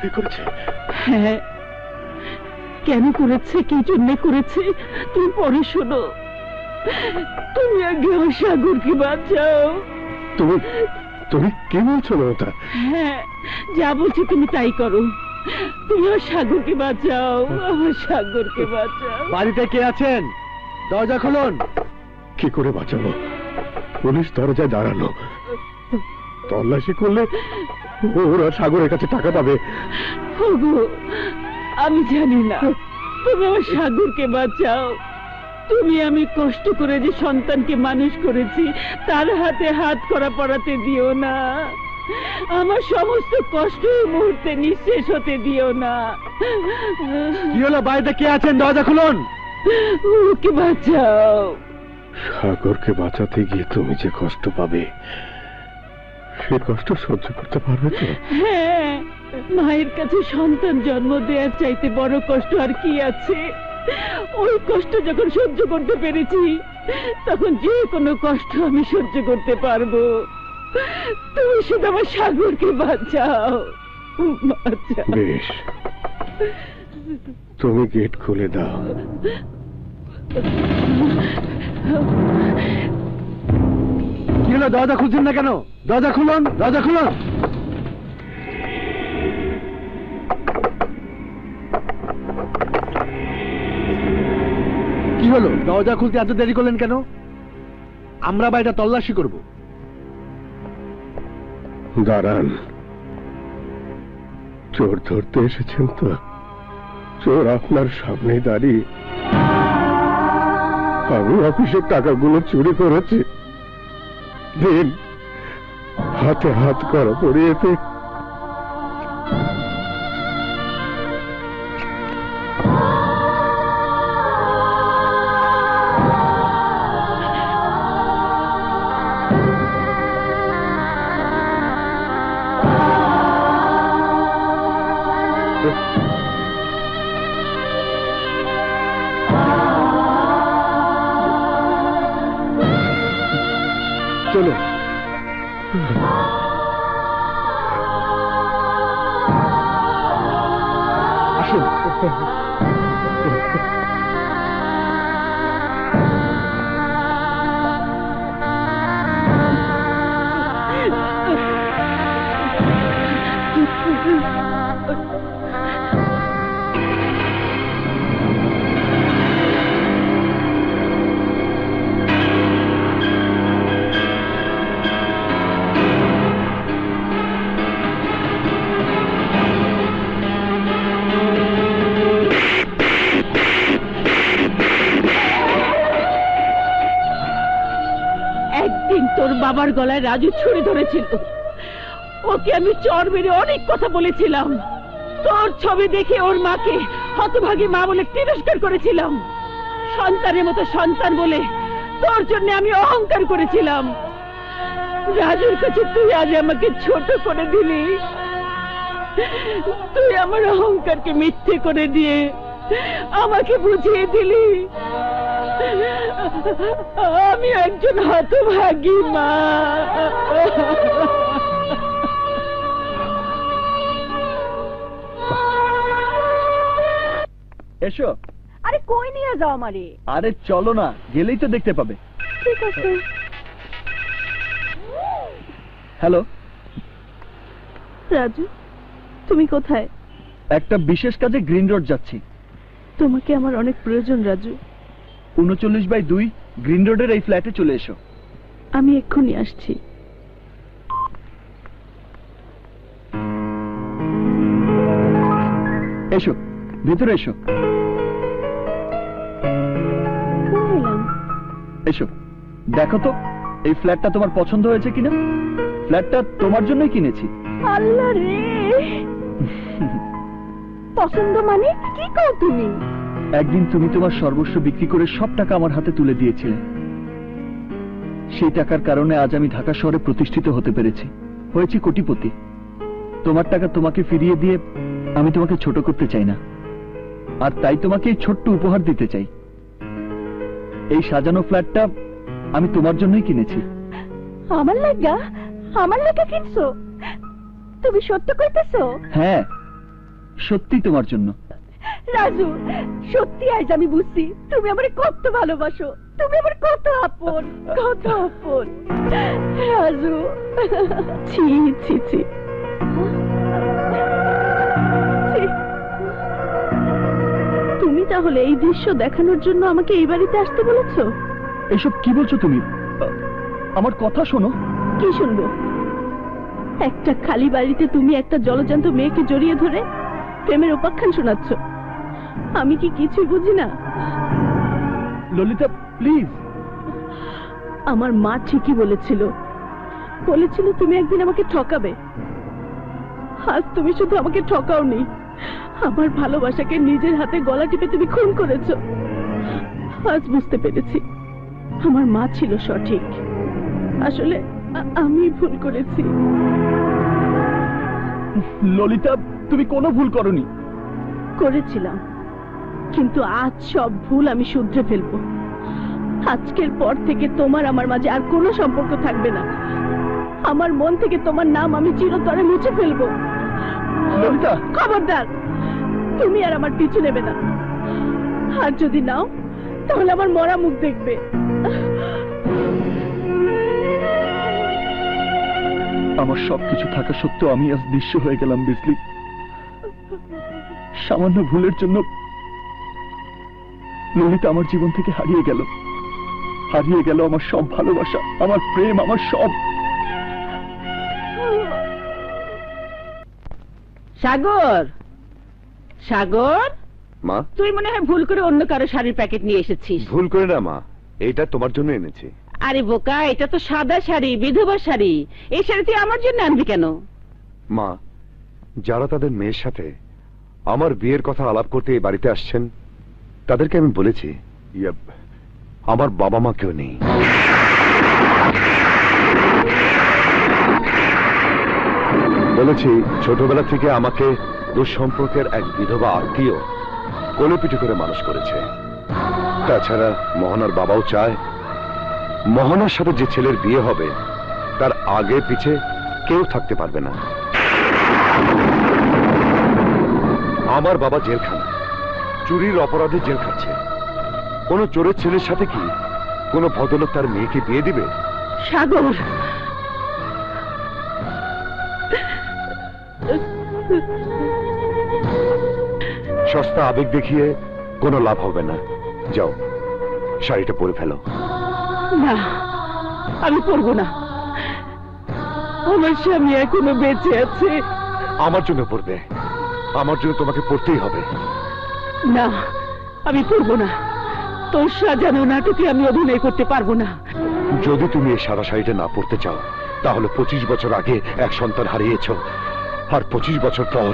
চুরি করেছে? হ্যাঁ, কেন করেছে, কি জন্য করেছে তুমি পরে শোনো। তুমি আগে আমার সাগরকে বাঁচাও। তুমি তুমি কি বলছো মমতা? হ্যাঁ, যা বলছি তুমি তাই করো। তুমি আমার সাগরকে বাঁচাও, আমার সাগরকে বাঁচাও। বাড়িতে কে আছেন? দরজা খুলুন। কি করে বাঁচাবো? পুলিশ দরজায় দাঁড়ানো, তল্লাশি করলে ওরা সাগরের কাছে টাকা পাবে। ওগো, আমি জানি না, তুমি আমার সাগরকে বাঁচাও। তুমি আমি কষ্ট করে যে সন্তানকে মানুষ করেছি তার হাতে হাত করা পড়াতে দিও না। আমার সমস্ত কষ্ট এই মুহূর্তে নিঃশেষ হতে দিও না। কি হলো? বাড়িতে কে আছেন? দরজা খুলুন। ওকে বাঁচাও। সাগরকে বাঁচাতে গিয়ে তুমি যে কষ্ট পাবে, সে কষ্ট সহ্য করতে পারবে তো? হ্যাঁ, মায়ের কাছে সন্তান জন্ম দেওয়ার চাইতে বড় কষ্ট আর কি আছে? ওই কষ্ট যখন সহ্য করতে পেরেছি, তখন যে কোনো কষ্ট আমি সহ্য করতে পারবো। তুমি শুধু আমার সাগরকে বাঁচাও, বাঁচাও। বেশ, তুমি গেট খুলে দাও। কি হলো? দরজা খুলছেন না কেন? দরজা খুলুন, দরজা খুলুন। কি হলো? দরজা খুলতে এত দেরি করলেন কেন? আমরা বাড়িটা তল্লাশি করব। দাঁড়ান, চোর ধরতে এসেছেন তো? চোর আপনার সামনে দাঁড়িয়ে। আমি অফিসের টাকাগুলো চুরি করেছি, দিন হাতে হাত করা পড়িয়েতে। চলো। আসুন। তোর বাবার গলায় রাজু ছুরি ধরেছিল, ওকে আমি চর মেরে অনেক কথা বলেছিলাম। তোর ছবি দেখে ওর মাকে হতভাগী মা বলে তিরস্কার করেছিলাম। সন্তানের মতো সন্তান বলে তোর জন্য আমি অহংকার করেছিলাম। রাজুর কাছে তুই আজ আমাকে ছোট করে দিলি। তুই আমার অহংকারকে মিথ্যে করে দিয়ে আমাকে বুঝিয়ে দিলি আমি একজন হতভাগী মা। এসো। আরে কই নিয়ে যাও আমারে? আরে চলো না, গেলেই তো দেখতে পাবে। ঠিক আছে। হ্যালো রাজু, তুমি কোথায়? একটা বিশেষ কাজে গ্রিন রোড যাচ্ছি। তোমাকে আমার অনেক প্রয়োজন রাজু। 39/2 গ্রিন রোডের এই ফ্ল্যাটে চলে এসো। আমি এক্ষুনি আসছি। এসো, ভেতরে এসো। এসো, দেখো তো এই ফ্ল্যাটটা তোমার পছন্দ হয়েছে কিনা। ফ্ল্যাটটা তোমার জন্যই কিনেছি। আল্লাহ রে, পছন্দ মানে কি কও তুমি? একদিন তুমি তোমার সর্বস্ব বিক্রি করে সব টাকা আমার হাতে তুলে দিয়েছিলে। সেই টাকার কারণে আজ আমি ঢাকা শহরে প্রতিষ্ঠিত হতে পেরেছি, হয়েছি কোটিপতি। তোমার টাকা তোমাকে ফিরিয়ে দিয়ে আমি তোমাকে ছোট করতে চাই না, আর তাই তোমাকে এই ছোট্ট উপহার দিতে চাই। এই সাজানো ফ্ল্যাটটা আমি তোমার জন্যই কিনেছি। আমার লাগা কিনছো? তুমি সত্য কইতেছো? হ্যাঁ, সত্যি তোমার জন্য। রাজু, সত্যি আজ আমি বুঝছি তুমি আমার কত ভালোবাসো, তুমি আমার কত আপন, কত আপন। রাজু, ছি ছি ছি। তুমি তাহলে এই দৃশ্য দেখানোর জন্য আমাকে এই বাড়িতে আসতে বলেছো? এসব কি বলছো তুমি? আমার কথা শোনো। কি শুনবো? একটা খালি বাড়িতে তুমি একটা জলজান্ত মেয়েকে জড়িয়ে ধরে প্রেমের উপাখ্যান শোনাচ্ছ। আমি কি কিছুই বুঝি না? ললিতা প্লিজ। আমার মা ঠিকই বলেছিল, বলেছিল তুমি একদিন আমাকে ঠকাবে। আজ তুমি শুধু আমাকে ঠকাওনি, আমার ভালোবাসাকে নিজের হাতে গলা টিপে তুমি খুন করেছো। আজ বুঝতে পেরেছি আমার মা ছিল সঠিক, আসলে আমি ভুল করেছি। ললিতা, তুমি কোনো ভুল করনি। করেছিলাম, কিন্তু আজ সব ভুল আমি শুধরে ফেলবো। আজকের পর থেকে তোমার আমার মাঝে আর কোনো সম্পর্ক থাকবে না। আমার মন থেকে তোমার নাম আমি চিরতরে মুছে ফেলবো। ললিতা, খবরদার, তুমি আর আমার পিছু নেবে না। আর যদি নাও তাহলে আমার মরা মুখ দেখবে। আমার সবকিছু থাকা সত্ত্বেও আমি আজ নিঃস্ব হয়ে গেলাম বিজলি। সামান্য ভুলের জন্য ললিতা আমার জীবন থেকে হারিয়ে গেল। হারিয়ে গেল আমার সব ভালোবাসা, আমার প্রেম, আমার সব। সাগর, সাগর, মা, তুই মনে হয় ভুল করে অন্য কারো শাড়ির প্যাকেট নিয়ে এসেছিস। ভুল করে না মা, এটা তোমার জন্য এনেছি। আরে বোকা, এটা তো সাদা শাড়ি, বিধবা শাড়ি। এই শাড়ি তুই আমার জন্য আনবি কেন? মা, যারা তাদের মেয়ের সাথে আমার বিয়ের কথা আলাপ করতে এই বাড়িতে আসছেন তাদেরকে আমি বলেছি আমার বাবা মা কেউ নেই। বলেছি ছোটবেলা থেকে আমাকে দুঃসম্পর্কের এক বিধবা আত্মীয় কোলে পিঠে করে মানুষ করেছে। তাছাড়া মোহনার বাবাও চায় মোহনার সাথে যে ছেলের বিয়ে হবে তার আগে পিছে কেউ থাকতে পারবে না। আমার বাবা জেলখানা, চুরির অপরাধে জেল খাচ্ছে। কোন চোরের ছেলের সাথে কি কোন ভদ্রলোক তার মেয়েকে বিয়ে দিবে? সাগর, সস্তা আবেগ দেখিয়ে কোনো লাভ হবে না। যাও, শাড়িটা পরে ফেলো। না, আমি পরবো না। আমার স্বামী এখনো বেঁচে আছে। আমার জন্য পরবে, আমার জন্য তোমাকে পড়তেই হবে। না, আমি পরবো না। তোর সাজানো নাটকে আমি অভিনয় করতে পারবো না। যদি তুমি এই সাদা শাড়িটা না পরতে চাও তাহলে 25 বছর আগে এক সন্তান হারিয়েছ, আর 25 বছর পর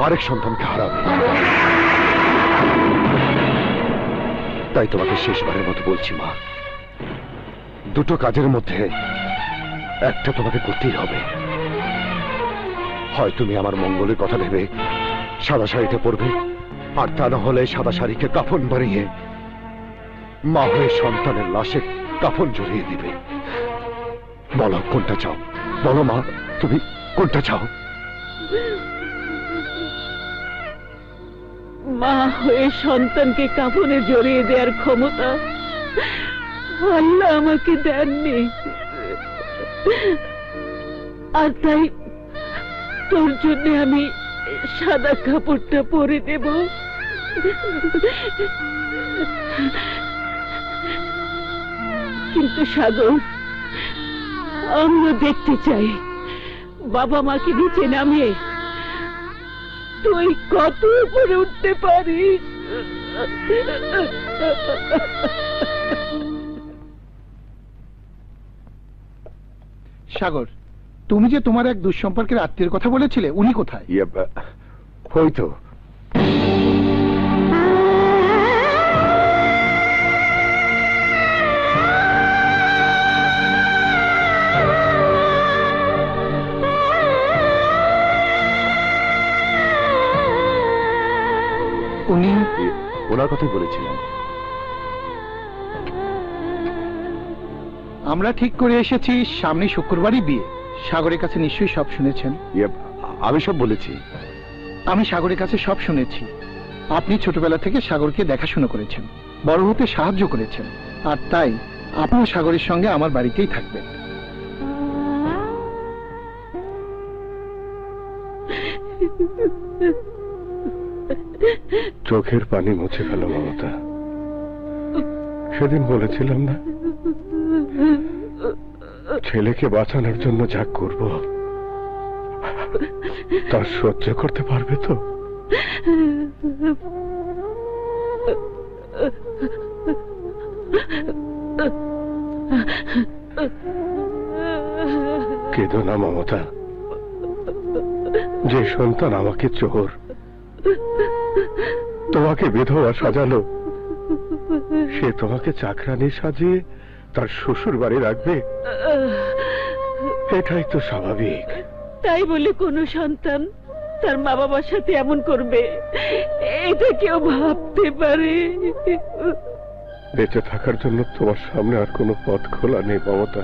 আরেক সন্তানকে হারাবে। তাই তোমাকে শেষবারের মতো বলছি মা, দুটো কাজের মধ্যে একটা তোমাকে করতেই হবে। হয় তুমি আমার মঙ্গলের কথা ভেবে সাদা শাড়িটা পরবে, আর তা না হলে সাদা শাড়িকে কাফন বানিয়ে মা হয়ে সন্তানের লাশে কাফন জড়িয়ে দিবে। বলো কোনটা চাও? বলো মা, তুমি কোনটা চাও? মা হয়ে সন্তানকে কাফনে জড়িয়ে দেওয়ার ক্ষমতা আল্লাহ আমাকে দেননি, আর তাই তোর জন্য আমি সাদা কাপড়টা পরে দেব। কিন্তু সাগর, আমিও দেখতে চাই বাবা মাকে নিচে নামিয়ে তুই কত উপরে উঠতে পারিস। সাগর, তুমি যে তোমার এক দুঃসম্পর্কের আত্মীয়ের কথা বলেছিলে, উনি কোথায়? হয়তো উনি ওনার কথাই বলেছিলাম। আমরা ঠিক করে এসেছি সামনে শুক্রবারই বিয়ে। সাগরের কাছে নিশ্চয়ই সব শুনেছেন। আমি সব বলেছি। আমি সাগরের কাছে সব শুনেছি। আপনি ছোটবেলা থেকে সাগরকে দেখাশোনা করেছেন, বড় হতে সাহায্য করেছেন, আর তাই আপনিও সাগরের সঙ্গে আমার বাড়িতেই থাকবেন। চোখের পানি মুছে ফেলো মমতা। সেদিন বলেছিলাম না, ছেলেকে বাঁচানোর জন্য যা করব তা সহ্য করতে পারবে তো? কেঁদো না মমতা। যে সন্তান আমাকে চোর, তোমাকে বিধবা সাজালো, সে তোমাকে চাকরানি সাজিয়ে তার শ্বশুর বাড়ি রাখবে? এটাই তো স্বাভাবিক। তাই বলে কোনো সন্তান তার মা বাবার সাথে এমন করবে, এটা কেউ ভাবতে পারে? বেঁচে থাকার জন্য তোমার সামনে আর কোনো পথ খোলা নেই মমতা।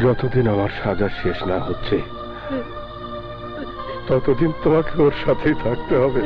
যতদিন আমার সাজা শেষ না হচ্ছে ততদিন তোমাকে ওর সাথেই থাকতে হবে।